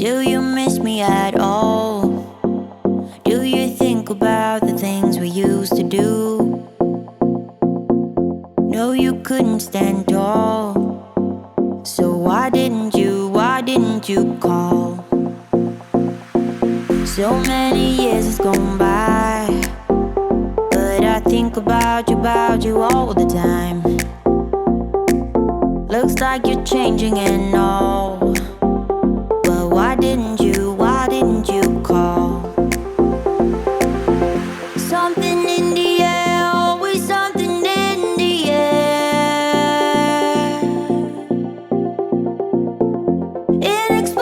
Do you miss me at all? Do you think about the things we used to do? No, you couldn't stand tall. So why didn't you call? So many years has gone by, but I think about you all the time. Looks like you're changing and all, but why didn't you call? Something in the air, always something in the air. Inexplicable.